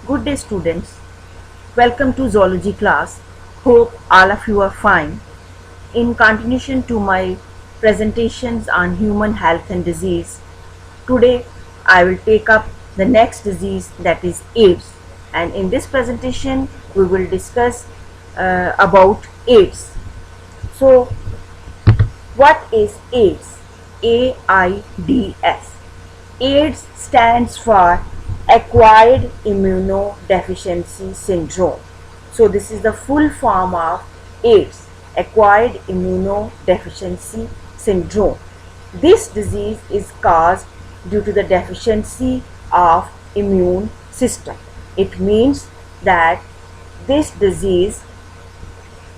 Good day, students. Welcome to zoology class. Hope all of you are fine. In continuation to my presentations on human health and disease, today I will take up the next disease, that is AIDS. And in this presentation, we will discuss about AIDS. So, what is AIDS? AIDS. AIDS stands for Acquired Immunodeficiency Syndrome. So this is the full form of AIDS, Acquired Immunodeficiency Syndrome. This disease is caused due to the deficiency of immune system. It means that this disease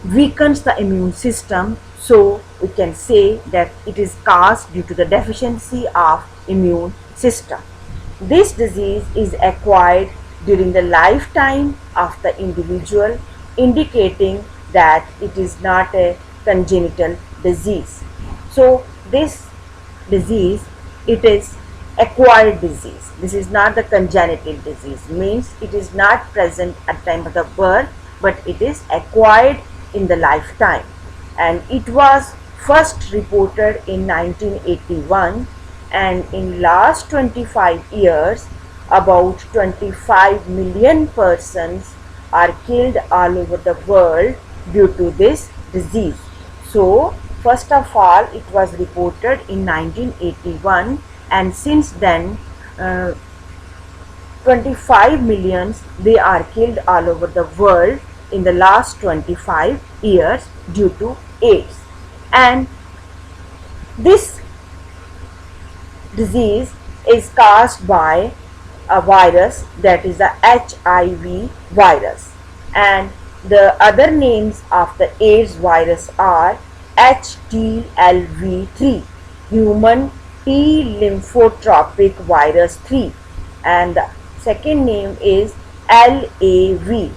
weakens the immune system, so we can say that it is caused due to the deficiency of immune system. This disease is acquired during the lifetime of the individual, indicating that it is not a congenital disease. So this disease, it is acquired disease. This is not the congenital disease, means it is not present at time of the birth, but it is acquired in the lifetime, and it was first reported in 1981, and in last 25 years about 25 million persons are killed all over the world due to this disease. So first of all, it was reported in 1981, and since then 25 millions they are killed all over the world in the last 25 years due to AIDS. And this disease is caused by a virus, that is the HIV virus, and the other names of the AIDS virus are HTLV3, human T lymphotropic virus 3, and the second name is LAV,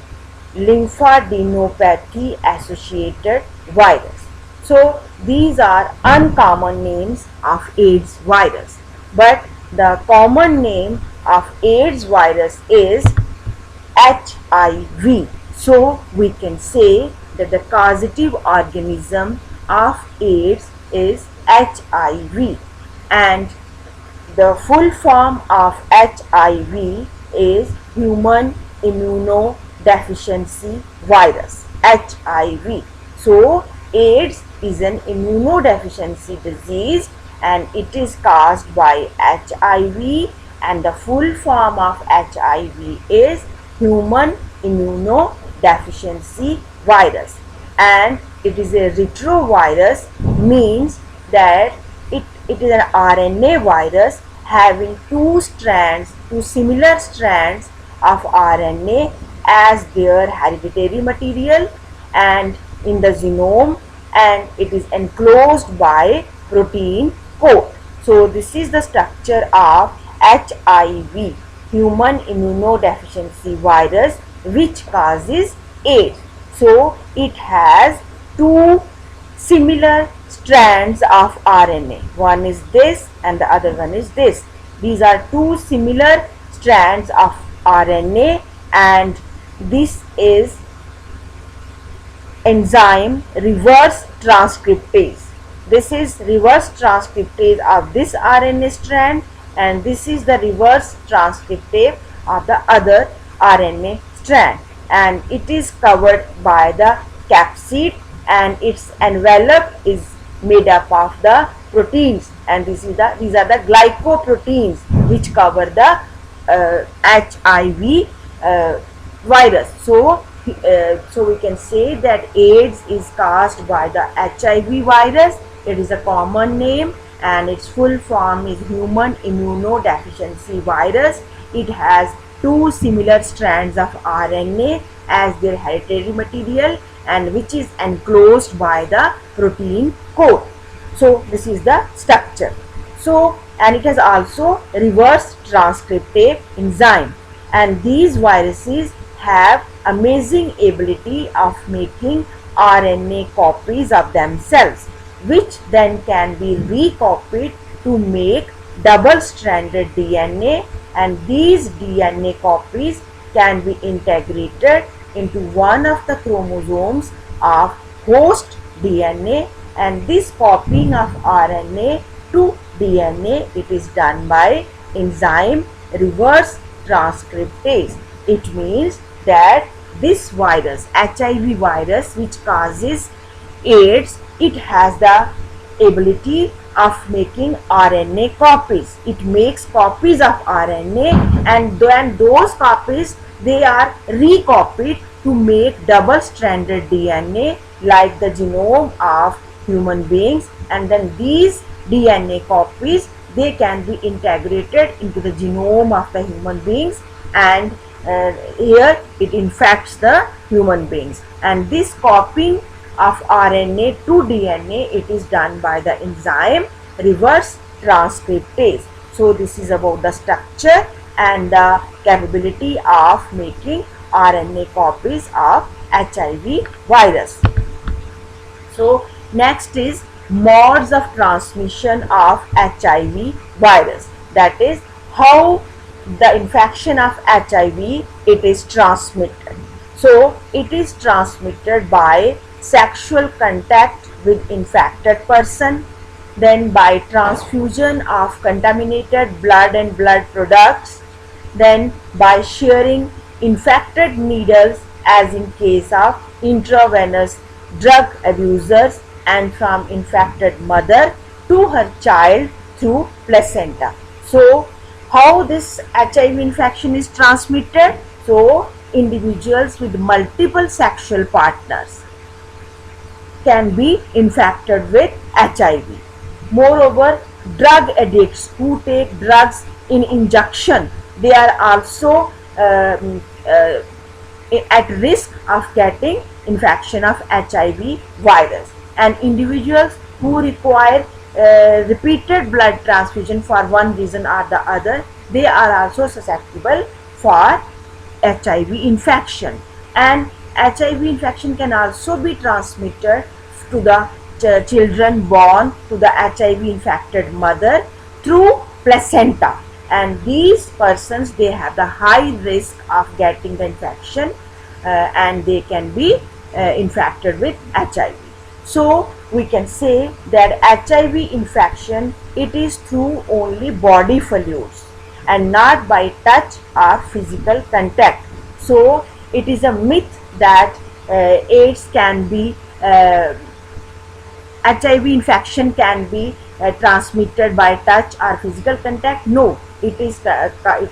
lymphadenopathy associated virus. So these are uncommon names of AIDS virus, but the common name of AIDS virus is HIV. So we can say that the causative organism of AIDS is HIV, and the full form of HIV is human immunodeficiency virus, HIV. So AIDS is an immunodeficiency disease, and it is caused by HIV, and the full form of HIV is human immunodeficiency virus, and it is a retrovirus, means that it is an RNA virus having two similar strands of RNA as their hereditary material and in the genome, and it is enclosed by protein coat. So this is the structure of HIV, human immunodeficiency virus, which causes AIDS. So it has two similar strands of RNA. One is this and the other one is this. These are two similar strands of RNA, and this is enzyme reverse transcriptase. This is reverse transcriptase of this RNA strand, and this is the reverse transcriptase of the other RNA strand, and it is covered by the capsid, and its envelope is made up of the proteins, and these are the glycoproteins which cover the HIV virus. So we can say that AIDS is caused by the HIV virus. It is a common name, and its full form is human immunodeficiency virus. It has two similar strands of RNA as their hereditary material, and which is enclosed by the protein coat. So this is the structure. So, and it has also reverse transcriptase enzyme, and these viruses have amazing ability of making RNA copies of themselves, which then can be recopied to make double-stranded DNA, and these DNA copies can be integrated into one of the chromosomes of host DNA, and this copying of RNA to DNA, it is done by enzyme reverse transcriptase. It means that this virus, HIV virus, which causes AIDS, it has the ability of making RNA copies. It makes copies of RNA, and then those copies, they are recopied to make double-stranded DNA like the genome of human beings, and then these DNA copies, they can be integrated into the genome of the human beings, and here it infects the human beings. And this copying of RNA to DNA, it is done by the enzyme reverse transcriptase. So this is about the structure and the capability of making RNA copies of HIV virus. So next is modes of transmission of HIV virus, that is how the infection of HIV, it is transmitted. So it is transmitted by sexual contact with infected person, then by transfusion of contaminated blood and blood products, then by sharing infected needles as in case of intravenous drug abusers, and from infected mother to her child through placenta. So how this HIV infection is transmitted? So individuals with multiple sexual partners can be infected with HIV. Moreover, drug addicts who take drugs in injection, they are also at risk of getting infection of HIV virus. And individuals who require repeated blood transfusion for one reason or the other, they are also susceptible for HIV infection. And HIV infection can also be transmitted to the children born to the HIV infected mother through placenta, and these persons, they have the high risk of getting the infection and they can be infected with HIV. So we can say that HIV infection, it is through only body fluids and not by touch or physical contact. So it is a myth that AIDS can be HIV infection can be transmitted by touch or physical contact. No, it is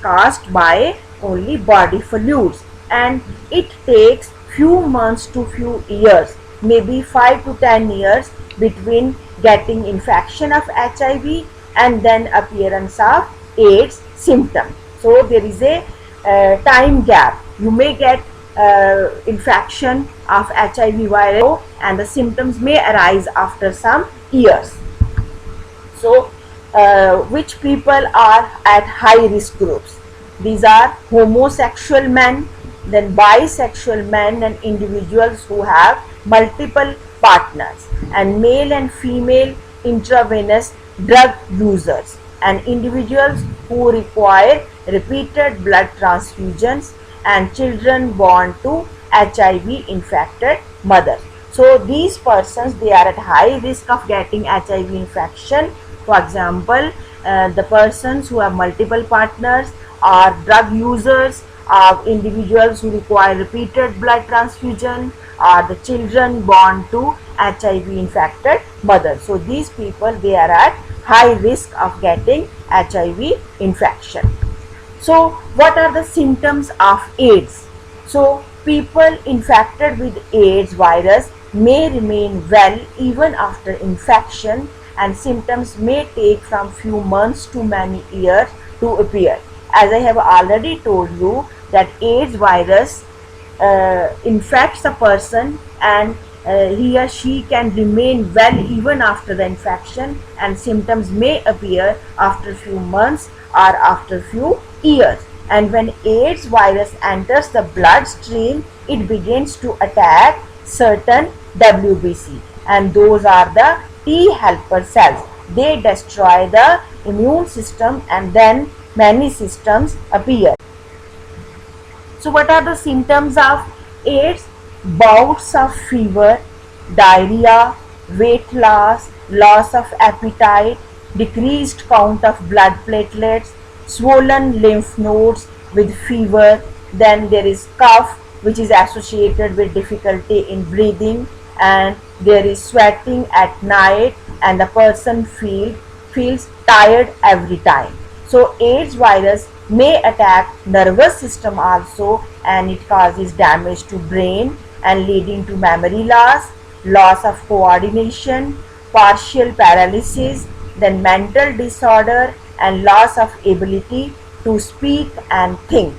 caused by only body fluids, and it takes few months to few years, maybe 5 to 10 years between getting infection of HIV and then appearance of AIDS symptom. So there is a time gap. You may get infection of HIV virus and the symptoms may arise after some years. So which people are at high risk groups? These are homosexual men, then bisexual men, and individuals who have multiple partners, and male and female intravenous drug users, and individuals who require repeated blood transfusions, and children born to HIV infected mothers. So these persons, they are at high risk of getting HIV infection. For example, the persons who have multiple partners, are drug users, are individuals who require repeated blood transfusion, are the children born to HIV infected mothers. So these people, they are at high risk of getting HIV infection. So what are the symptoms of AIDS? So people infected with AIDS virus may remain well even after infection, and symptoms may take from few months to many years to appear. As I have already told you that AIDS virus infects a person, and he or she can remain well even after the infection, and symptoms may appear after few months or after few years. And when AIDS virus enters the bloodstream, it begins to attack certain WBC, and those are the T helper cells. They destroy the immune system, and then many systems appear. So what are the symptoms of AIDS? Bouts of fever, diarrhea, weight loss, loss of appetite, decreased count of blood platelets, swollen lymph nodes with fever. Then there is cough, which is associated with difficulty in breathing, and there is sweating at night, and the person feels tired every time. So AIDS virus may attack nervous system also, and it causes damage to brain and leading to memory loss, loss of coordination, partial paralysis, then mental disorder and loss of ability to speak and think.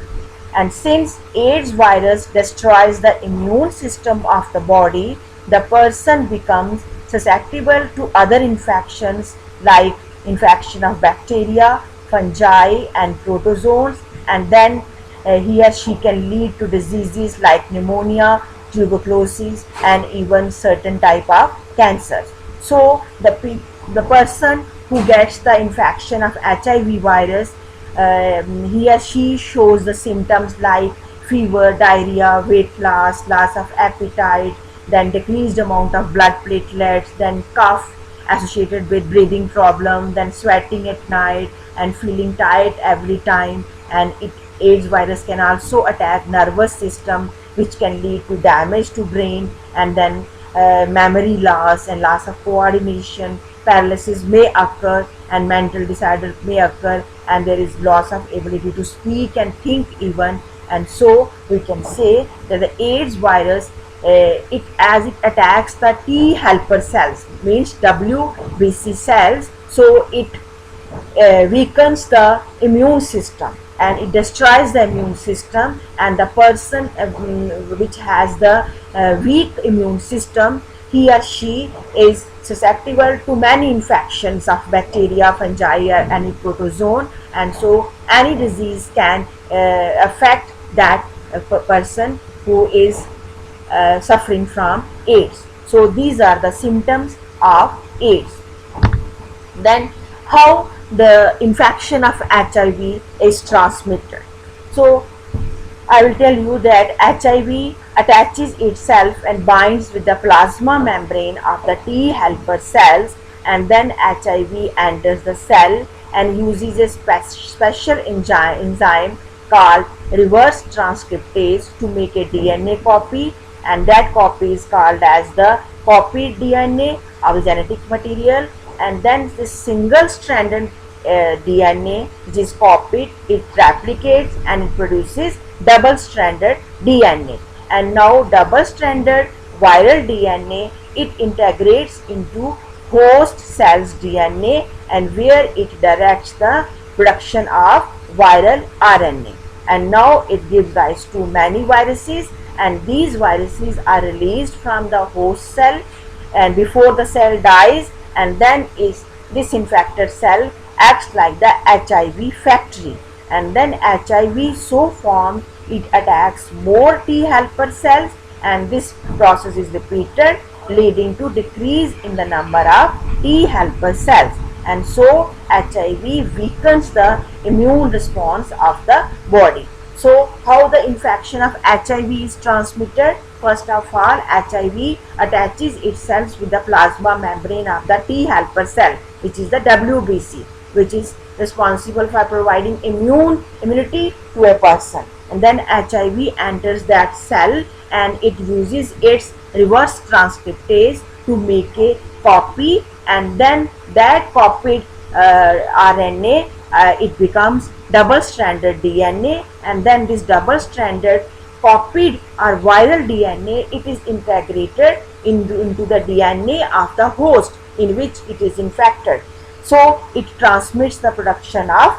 And since AIDS virus destroys the immune system of the body, the person becomes susceptible to other infections like infection of bacteria, fungi and protozoans, and then he or she can lead to diseases like pneumonia, tuberculosis and even certain type of cancers. So the person who gets the infection of HIV virus, he or she shows the symptoms like fever, diarrhea, weight loss, loss of appetite, then decreased amount of blood platelets, then cough associated with breathing problem, then sweating at night and feeling tired every time. And AIDS virus can also attack nervous system, which can lead to damage to brain, and then memory loss and loss of coordination, paralysis may occur, and mental disorder may occur, and there is loss of ability to speak and think even. And so we can say that the AIDS virus, as it attacks the T helper cells, means WBC cells, so it weakens the immune system and it destroys the immune system, and the person which has the weak immune system, he or she is susceptible to many infections of bacteria, fungi or any protozoan, and so any disease can affect that person who is suffering from AIDS. So these are the symptoms of AIDS. Then how the infection of HIV is transmitted. So I will tell you that HIV attaches itself and binds with the plasma membrane of the T helper cells, and then HIV enters the cell and uses a special enzyme called reverse transcriptase to make a DNA copy, and that copy is called as the copied DNA of the genetic material. And then this single stranded DNA which is copied, it replicates and it produces double stranded DNA. And now double stranded viral DNA, it integrates into host cells DNA, and where it directs the production of viral RNA. And now it gives rise to many viruses, and these viruses are released from the host cell and before the cell dies, and then this infected cell acts like the HIV factory, and then HIV so formed, it attacks more T helper cells, and this process is repeated, leading to decrease in the number of T helper cells, and so HIV weakens the immune response of the body. So how the infection of HIV is transmitted? First of all, HIV attaches itself with the plasma membrane of the T helper cell, which is the WBC, which is responsible for providing immunity to a person. And then HIV enters that cell and it uses its reverse transcriptase to make a copy, and then that copied RNA, it becomes double stranded DNA, and then this double stranded copied or viral DNA, it is integrated into the DNA of the host in which it is infected. So it transmits the production of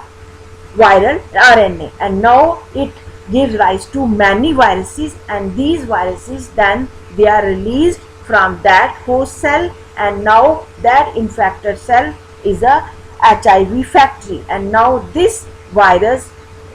viral RNA, and now it gives rise to many viruses, and these viruses then they are released from that host cell, and now that infected cell is a HIV factory, and now this virus,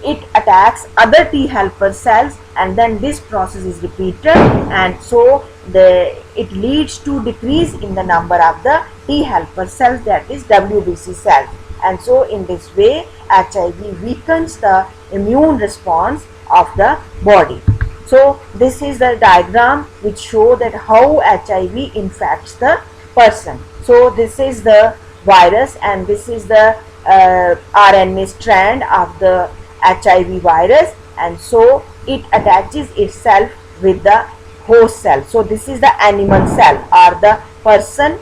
it attacks other T helper cells, and then this process is repeated, and so it leads to decrease in the number of the T helper cells, that is WBC cells. and so in this way HIV weakens the immune response of the body. So this is the diagram which show that how HIV infects the person. So this is the virus and this is the RNA strand of the HIV virus, and so it attaches itself with the host cell. So this is the animal cell or the person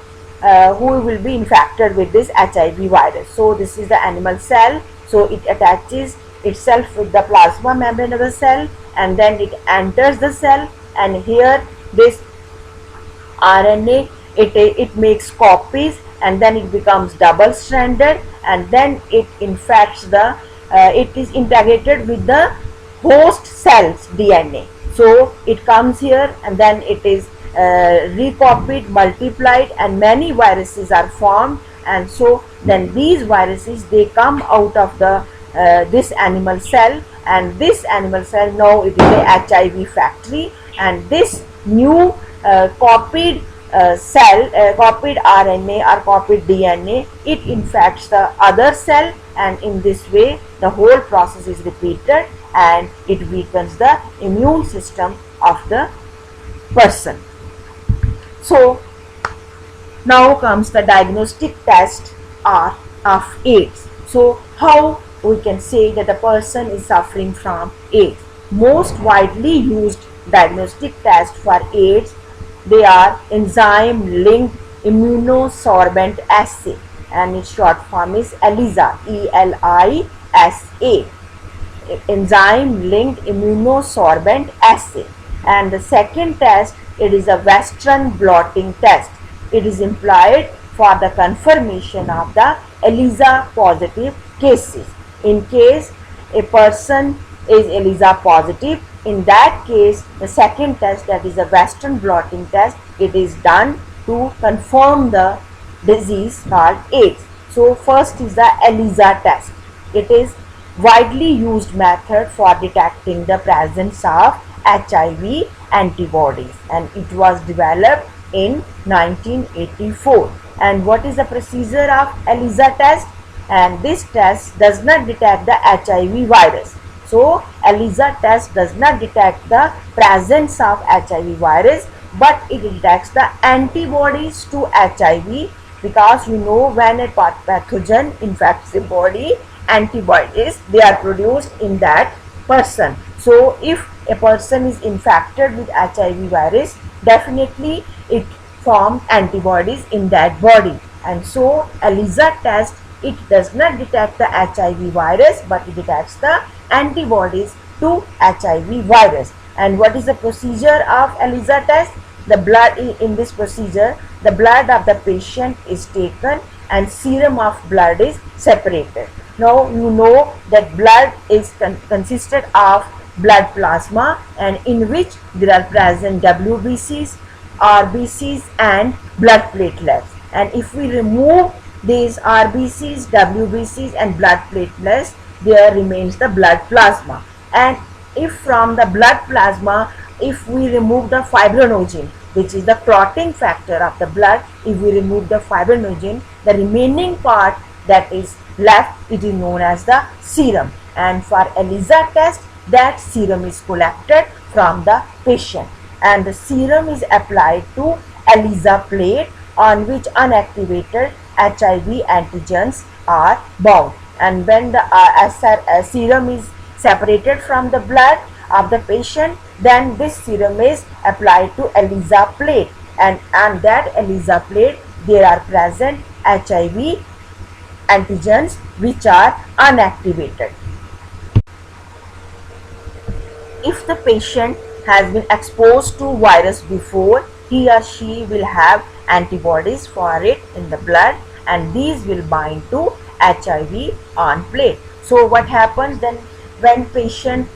who will be infected with this HIV virus. So this is the animal cell. So it attaches itself with the plasma membrane of the cell, and then it enters the cell, and here this RNA it makes copies, and then it becomes double stranded, and then it infects the it is integrated with the host cell's DNA. So it comes here and then it is recopied, multiplied, and many viruses are formed, and so then these viruses they come out of the this animal cell, and this animal cell now it is a HIV factory, and this new copied copied RNA or copied DNA, it infects the other cell, and in this way the whole process is repeated and it weakens the immune system of the person. So now comes the diagnostic test of AIDS. So how we can say that a person is suffering from AIDS? Most widely used diagnostic test for AIDS, they are enzyme linked immunosorbent assay, and its short form is ELISA, ELISA, enzyme linked immunosorbent assay. And the second test, it is a Western blotting test. It is employed for the confirmation of the ELISA positive cases. In case a person is ELISA positive, in that case the second test, that is a Western blotting test, it is done to confirm the disease called AIDS. So first is the ELISA test. It is widely used method for detecting the presence of HIV antibodies, and it was developed in 1984. And what is the procedure of ELISA test? And this test does not detect the HIV virus. So ELISA test does not detect the presence of HIV virus, but it detects the antibodies to HIV, because you know when a pathogen infects the body, antibodies they are produced in that person. So if a person is infected with HIV virus, definitely it forms antibodies in that body, and so ELISA test, it does not detect the HIV virus, but it detects the antibodies to HIV virus. And what is the procedure of ELISA test? The blood, in this procedure, the blood of the patient is taken and serum of blood is separated. Now you know that blood is consisted of blood plasma, and in which there are present WBCs, RBCs and blood platelets. And if we remove these RBCs, WBCs and blood platelets, there remains the blood plasma. And if from the blood plasma, if we remove the fibrinogen, which is the clotting factor of the blood, if we remove the fibrinogen, the remaining part that is left, it is known as the serum. And for ELISA test, that serum is collected from the patient, and the serum is applied to ELISA plate on which unactivated HIV antigens are bound. And when the serum is separated from the blood of the patient, then this serum is applied to ELISA plate, and on that ELISA plate there are present HIV antigens which are unactivated. If the patient has been exposed to virus before, he or she will have antibodies for it in the blood, and these will bind to HIV on plate. So what happens then when patient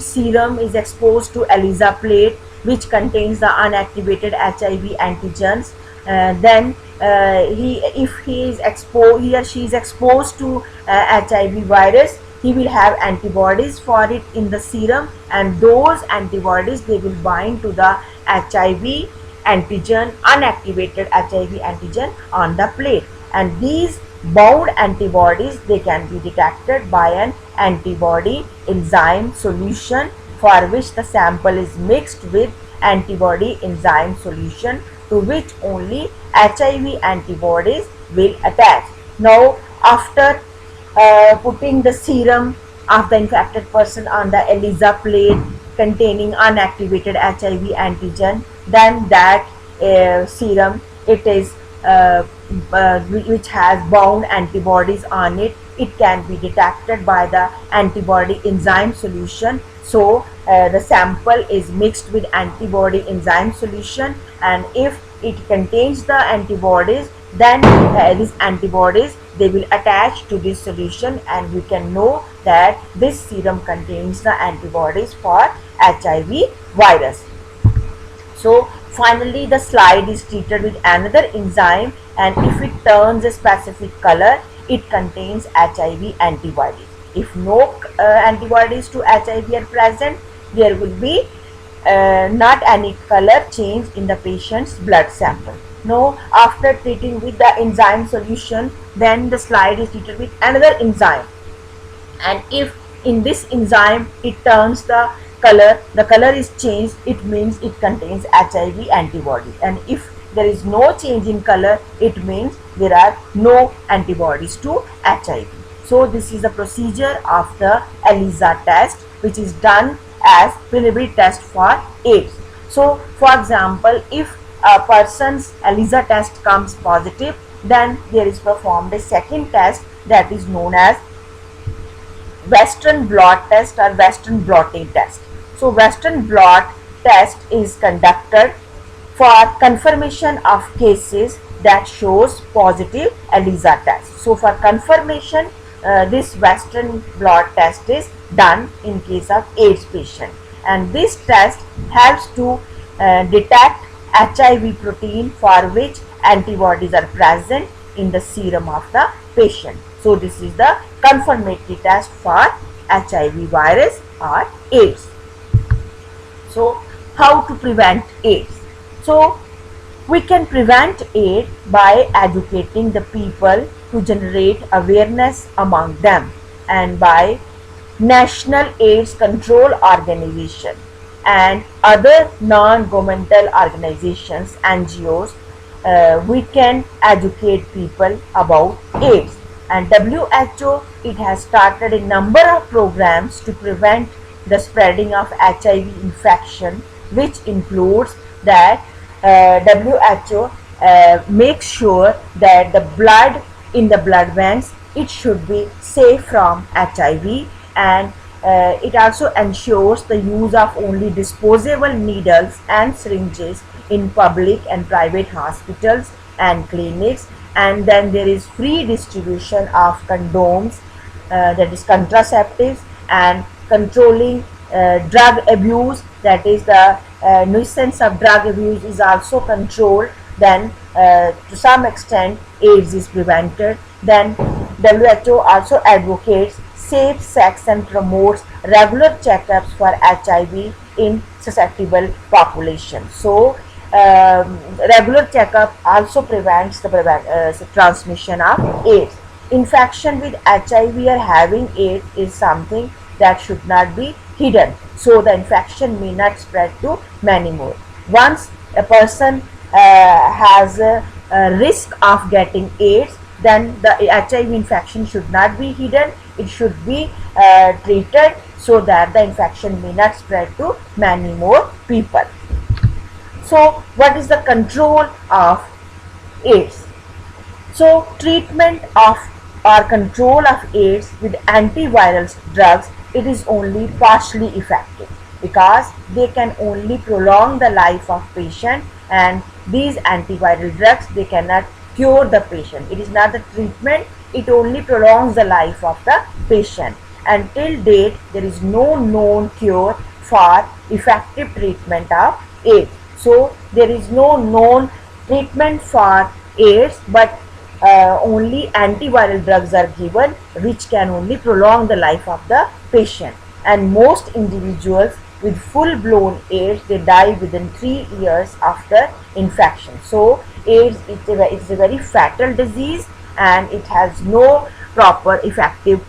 serum is exposed to ELISA plate which contains the unactivated HIV antigens, then if he or she is exposed to HIV virus, he will have antibodies for it in the serum, and those antibodies they will bind to the HIV antigen, unactivated HIV antigen on the plate, and these bound antibodies, they can be detected by an antibody enzyme solution, for which the sample is mixed with antibody enzyme solution, to which only HIV antibodies will attach. Now, after putting the serum of the infected person on the ELISA plate containing unactivated HIV antigen, then that serum, it is which has bound antibodies on it, it can be detected by the antibody enzyme solution. So the sample is mixed with antibody enzyme solution, and if it contains the antibodies, then these antibodies, they will attach to this solution, and we can know that this serum contains the antibodies for HIV virus. So finally, the slide is treated with another enzyme, and if it turns a specific color, it contains HIV antibodies. If no antibodies to HIV are present, there will be not any color change in the patient's blood sample. Now, after treating with the enzyme solution, then the slide is treated with another enzyme, and if in this enzyme it turns the color is changed, it means it contains HIV antibody, and if there is no change in color, it means there are no antibodies to HIV. So this is the procedure of the ELISA test, which is done as preliminary test for AIDS. So for example, if a person's ELISA test comes positive, then there is performed a second test that is known as Western blot test or Western blotting test. So Western blot test is conducted for confirmation of cases that shows positive ELISA test. So for confirmation, this Western blot test is done in case of AIDS patient, and this test helps to detect HIV protein for which antibodies are present in the serum of the patient. So this is the confirmatory test for HIV virus or AIDS. So how to prevent AIDS? So we can prevent AIDS by educating the people to generate awareness among them, and by National AIDS Control Organization and other non-governmental organizations, NGOs, we can educate people about AIDS. And WHO, it has started a number of programs to prevent the spreading of HIV infection, which includes that WHO makes sure that the blood in the blood banks, it should be safe from HIV, and it also ensures the use of only disposable needles and syringes in public and private hospitals and clinics. And then there is free distribution of condoms, that is contraceptives, and controlling drug abuse, that is the nuisance of drug abuse is also controlled. Then to some extent AIDS is prevented. Then WHO also advocates safe sex and promotes regular checkups for HIV in susceptible population. So regular checkup also prevents the transmission of AIDS. Infection with HIV or having AIDS is something that should not be hidden, so the infection may not spread to many more. Once a person has a risk of getting AIDS, then the HIV infection should not be hidden, it should be treated so that the infection may not spread to many more people. So what is the control of AIDS? So treatment of or control of AIDS with antiviral drugs, it is only partially effective because they can only prolong the life of patient, and these antiviral drugs, they cannot cure the patient. It is not the treatment, it only prolongs the life of the patient. Until date, there is no known cure for effective treatment of AIDS. So there is no known treatment for AIDS, but only antiviral drugs are given, which can only prolong the life of the patient. And most individuals with full-blown AIDS, they die within 3 years after infection. So AIDS is a very fatal disease, and it has no proper effective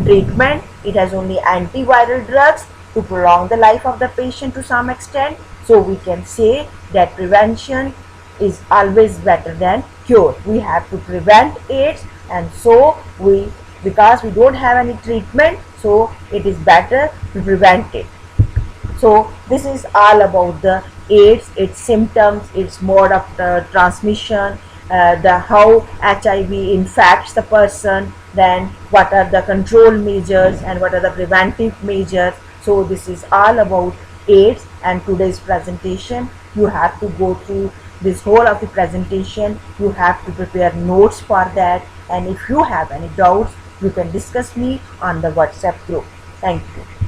treatment. It has only antiviral drugs to prolong the life of the patient to some extent. So we can say that prevention is always better than cure. We have to prevent AIDS, and so because we don't have any treatment, so it is better to prevent it. So this is all about the AIDS, its symptoms, its mode of transmission, the how HIV infects the person, then what are the control measures and what are the preventive measures. So this is all about AIDS, and today's presentation you have to go through this whole of the presentation. You have to prepare notes for that, and if you have any doubts you can discuss me on the WhatsApp group. Thank you.